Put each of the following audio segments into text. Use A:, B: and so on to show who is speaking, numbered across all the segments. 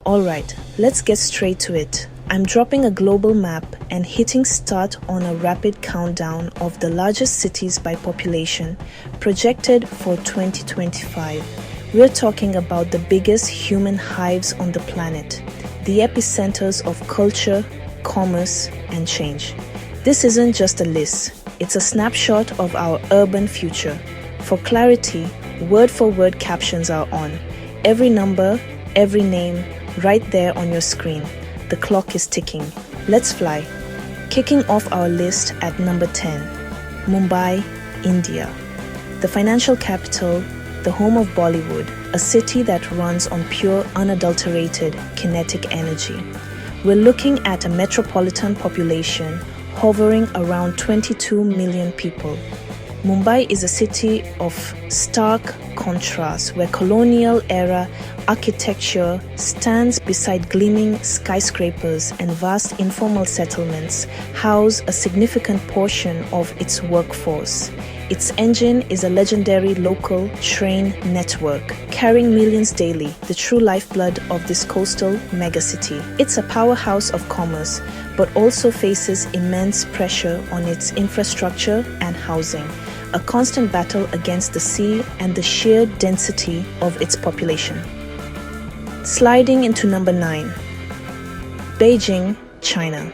A: Alright, let's get straight to it. I'm dropping a global map and hitting start on a rapid countdown of the largest cities by population projected for 2025. We're talking about the biggest human hives on the planet, the epicenters of culture, commerce, and change. This isn't just a list, it's a snapshot of our urban future. For clarity, word-for-word captions are on. Every number, every name, right there on your screen. The clock is ticking. Let's fly. Kicking off our list at number 10, Mumbai, India. The financial capital, the home of Bollywood, a city that runs on pure, unadulterated kinetic energy. We're looking at a metropolitan population hovering around 22 million people. Mumbai is a city of stark contrast where colonial-era architecture stands beside gleaming skyscrapers and vast informal settlements house a significant portion of its workforce. Its engine is a legendary local train network, carrying millions daily, the true lifeblood of this coastal megacity. It's a powerhouse of commerce, but also faces immense pressure on its infrastructure and housing, a constant battle against the sea and the sheer density of its population. Sliding into number 9, Beijing, China.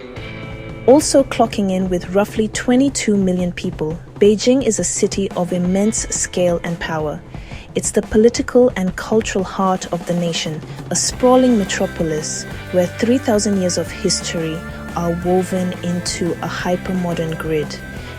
A: Also clocking in with roughly 22 million people, Beijing is a city of immense scale and power. It's the political and cultural heart of the nation, a sprawling metropolis where 3,000 years of history are woven into a hyper-modern grid.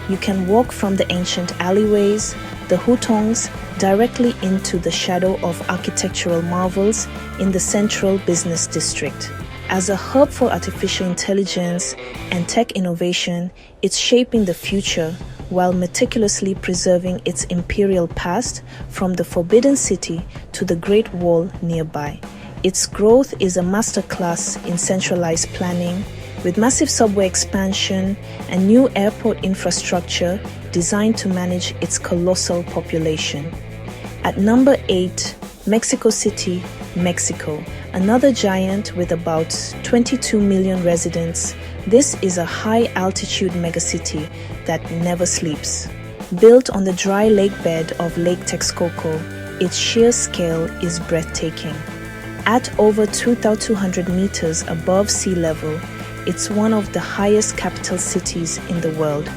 A: You can walk from the ancient alleyways, the hutongs, directly into the shadow of architectural marvels in the central business district. As a hub for artificial intelligence and tech innovation, it's shaping the future while meticulously preserving its imperial past from the Forbidden City to the Great Wall nearby. Its growth is a masterclass in centralized planning, with massive subway expansion and new airport infrastructure designed to manage its colossal population. At number 8, Mexico City, Mexico, another giant with about 22 million residents. This is a high-altitude megacity that never sleeps. Built on the dry lake bed of Lake Texcoco, its sheer scale is breathtaking. At over 2,200 meters above sea level, it's one of the highest capital cities in the world.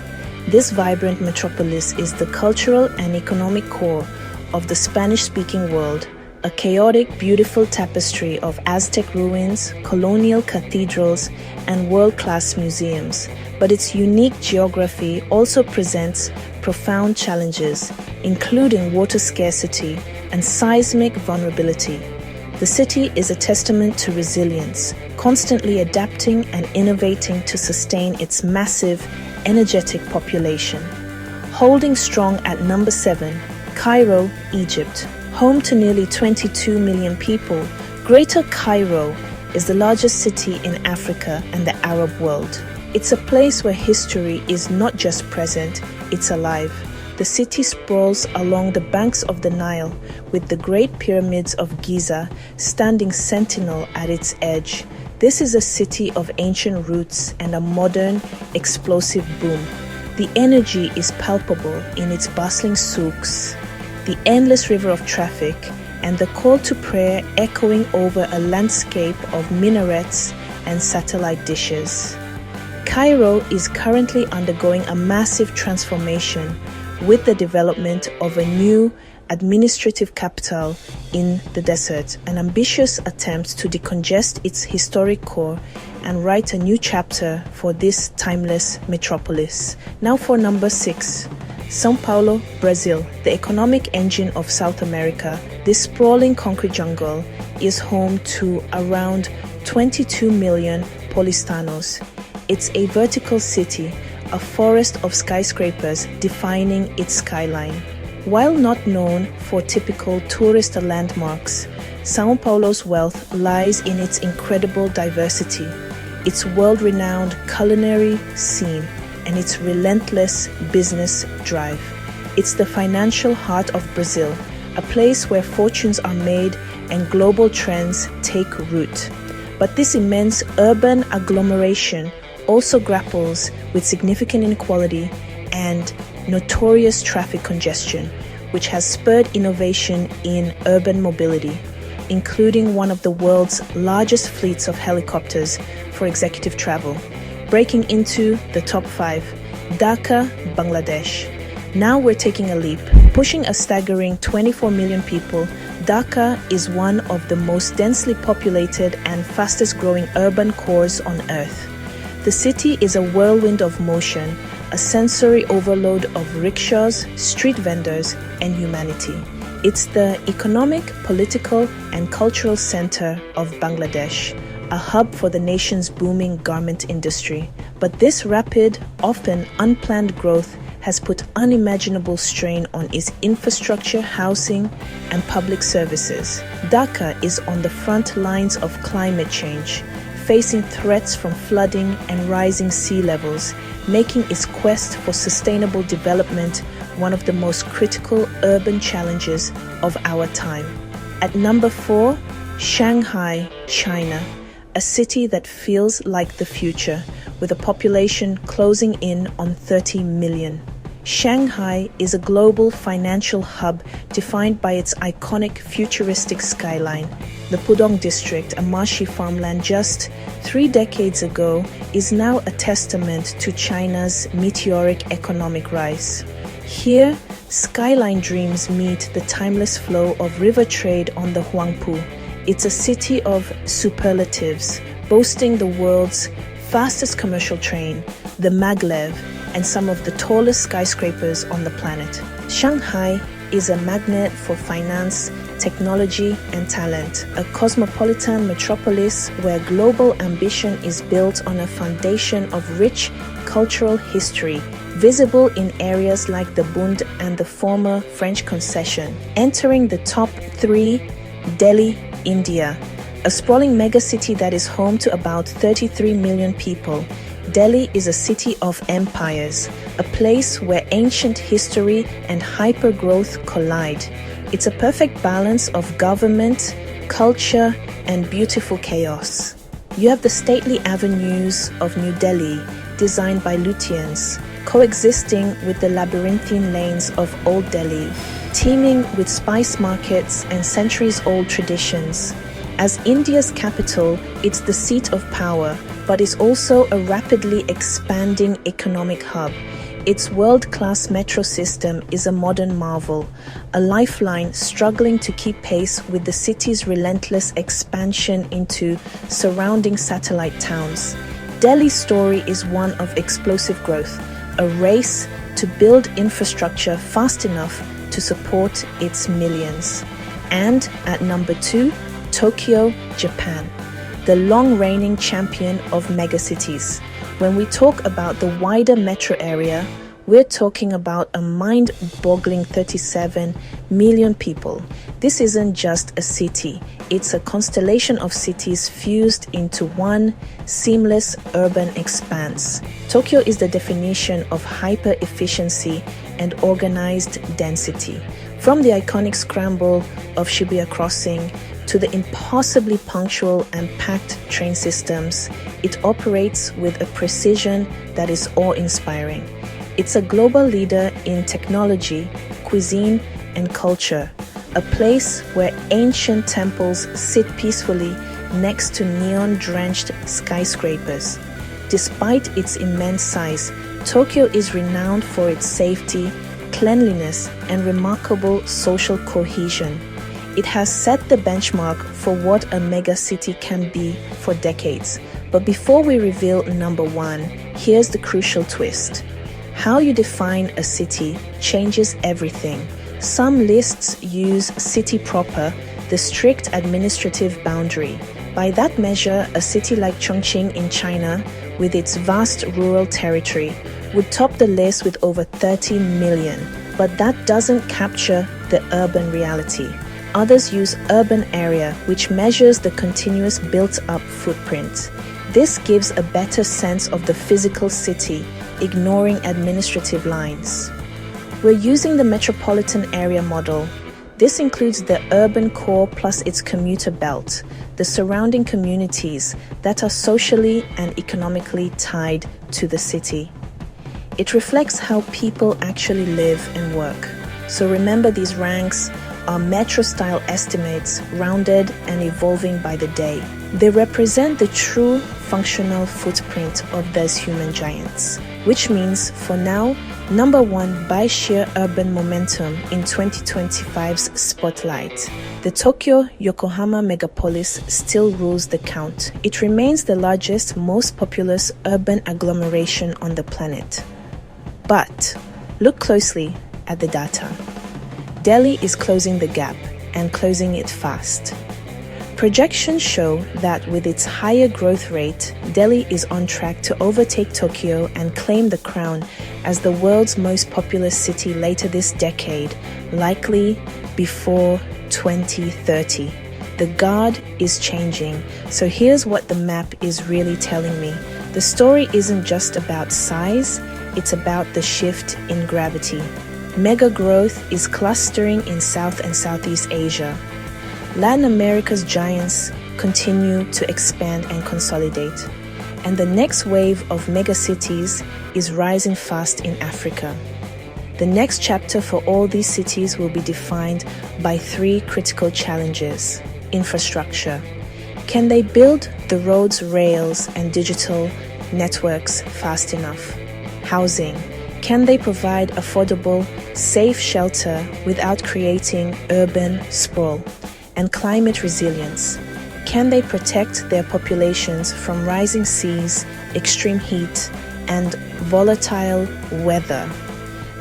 A: This vibrant metropolis is the cultural and economic core of the Spanish-speaking world, a chaotic, beautiful tapestry of Aztec ruins, colonial cathedrals, and world-class museums. But its unique geography also presents profound challenges, including water scarcity and seismic vulnerability. The city is a testament to resilience, constantly adapting and innovating to sustain its massive, energetic population. Holding strong at number 7, Cairo, Egypt. Home to nearly 22 million people, Greater Cairo is the largest city in Africa and the Arab world. It's a place where history is not just present, it's alive. The city sprawls along the banks of the Nile, with the Great Pyramids of Giza standing sentinel at its edge. This is a city of ancient roots and a modern, explosive boom. The energy is palpable in its bustling souks, the endless river of traffic, and the call to prayer echoing over a landscape of minarets and satellite dishes. Cairo is currently undergoing a massive transformation with the development of a new administrative capital in the desert, an ambitious attempt to decongest its historic core and write a new chapter for this timeless metropolis. Now for number 6, São Paulo, Brazil, the economic engine of South America. This sprawling concrete jungle is home to around 22 million paulistanos. It's a vertical city, a forest of skyscrapers defining its skyline. While not known for typical tourist landmarks, São Paulo's wealth lies in its incredible diversity, its world-renowned culinary scene, and its relentless business drive. It's the financial heart of Brazil, a place where fortunes are made and global trends take root. But this immense urban agglomeration also grapples with significant inequality and notorious traffic congestion, which has spurred innovation in urban mobility, including one of the world's largest fleets of helicopters for executive travel. Breaking into the top 5, Dhaka, Bangladesh. Now we're taking a leap. Pushing a staggering 24 million people, Dhaka is one of the most densely populated and fastest growing urban cores on earth. The city is a whirlwind of motion, a sensory overload of rickshaws, street vendors, and humanity. It's the economic, political, and cultural center of Bangladesh, a hub for the nation's booming garment industry. But this rapid, often unplanned growth has put unimaginable strain on its infrastructure, housing, and public services. Dhaka is on the front lines of climate change, facing threats from flooding and rising sea levels, making its quest for sustainable development one of the most critical urban challenges of our time. At number 4, Shanghai, China, a city that feels like the future, with a population closing in on 30 million. Shanghai is a global financial hub defined by its iconic futuristic skyline. The Pudong district, a marshy farmland just 3 decades ago, is now a testament to China's meteoric economic rise. Here, skyline dreams meet the timeless flow of river trade on the Huangpu. It's a city of superlatives, boasting the world's fastest commercial train, the maglev, and some of the tallest skyscrapers on the planet. Shanghai is a magnet for finance, technology, and talent, a cosmopolitan metropolis where global ambition is built on a foundation of rich cultural history, visible in areas like the Bund and the former French concession. Entering the top 3, Delhi, India, a sprawling megacity that is home to about 33 million people. Delhi is a city of empires, a place where ancient history and hypergrowth collide. It's a perfect balance of government, culture, and beautiful chaos. You have the stately avenues of New Delhi, designed by Lutyens, coexisting with the labyrinthine lanes of Old Delhi, teeming with spice markets and centuries-old traditions. As India's capital, it's the seat of power, but is also a rapidly expanding economic hub. Its world-class metro system is a modern marvel, a lifeline struggling to keep pace with the city's relentless expansion into surrounding satellite towns. Delhi's story is one of explosive growth, a race to build infrastructure fast enough to support its millions. And at number 2, Tokyo, Japan, the long-reigning champion of megacities. When we talk about the wider metro area, we're talking about a mind-boggling 37 million people. This isn't just a city, it's a constellation of cities fused into one seamless urban expanse. Tokyo is the definition of hyper-efficiency and organized density. From the iconic scramble of Shibuya Crossing to the impossibly punctual and packed train systems, it operates with a precision that is awe-inspiring. It's a global leader in technology, cuisine, and culture, a place where ancient temples sit peacefully next to neon-drenched skyscrapers. Despite its immense size, Tokyo is renowned for its safety, cleanliness, and remarkable social cohesion. It has set the benchmark for what a megacity can be for decades. But before we reveal number 1, here's the crucial twist. How you define a city changes everything. Some lists use city proper, the strict administrative boundary. By that measure, a city like Chongqing in China, with its vast rural territory, would top the list with over 30 million. But that doesn't capture the urban reality. Others use urban area, which measures the continuous built-up footprint. This gives a better sense of the physical city, ignoring administrative lines. We're using the metropolitan area model, This includes the urban core plus its commuter belt, the surrounding communities that are socially and economically tied to the city. It reflects how people actually live and work. So remember, these ranks are metro-style estimates, rounded and evolving by the day. They represent the true functional footprint of these human giants, which means for now, number one by sheer urban momentum in 2025's spotlight. The Tokyo-Yokohama megapolis still rules the count. It remains the largest, most populous urban agglomeration on the planet. But look closely at the data. Delhi is closing the gap and closing it fast. Projections show that with its higher growth rate, Delhi is on track to overtake Tokyo and claim the crown as the world's most populous city later this decade, likely before 2030. The guard is changing, so here's what the map is really telling me. The story isn't just about size, it's about the shift in gravity. Mega growth is clustering in South and Southeast Asia. Latin America's giants continue to expand and consolidate. And the next wave of megacities is rising fast in Africa. The next chapter for all these cities will be defined by three critical challenges. Infrastructure. Can they build the roads, rails, and digital networks fast enough? Housing. Can they provide affordable, safe shelter without creating urban sprawl? And climate resilience. Can they protect their populations from rising seas, extreme heat, and volatile weather?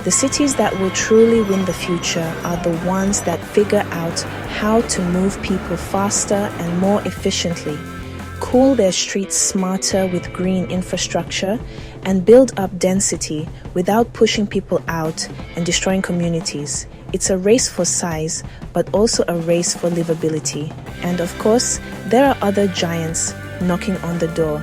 A: The cities that will truly win the future are the ones that figure out how to move people faster and more efficiently, cool their streets smarter with green infrastructure, and build up density without pushing people out and destroying communities. It's a race for size, but also a race for livability. And of course, there are other giants knocking on the door.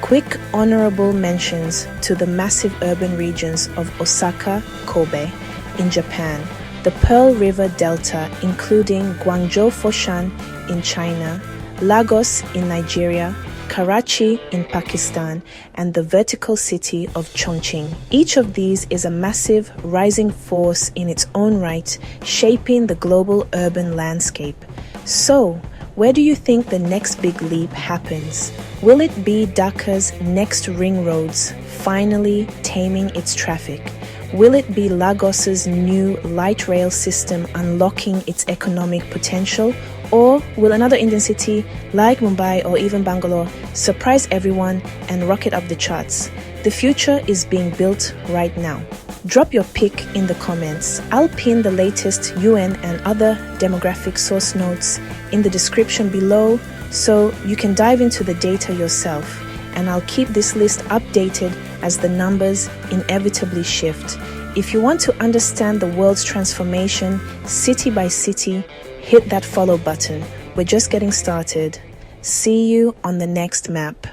A: Quick honorable mentions to the massive urban regions of Osaka, Kobe in Japan, the Pearl River Delta, including Guangzhou, Foshan in China, Lagos in Nigeria, Karachi in Pakistan, and the vertical city of Chongqing. Each of these is a massive, rising force in its own right, shaping the global urban landscape. So, where do you think the next big leap happens? Will it be Dhaka's next ring roads finally taming its traffic? Will it be Lagos's new light rail system unlocking its economic potential? Or will another Indian city like Mumbai or even Bangalore surprise everyone and rocket up the charts? The future is being built right now. Drop your pick in the comments. I'll pin the latest UN and other demographic source notes in the description below so you can dive into the data yourself. And I'll keep this list updated as the numbers inevitably shift. If you want to understand the world's transformation city by city, hit that follow button. We're just getting started. See you on the next map.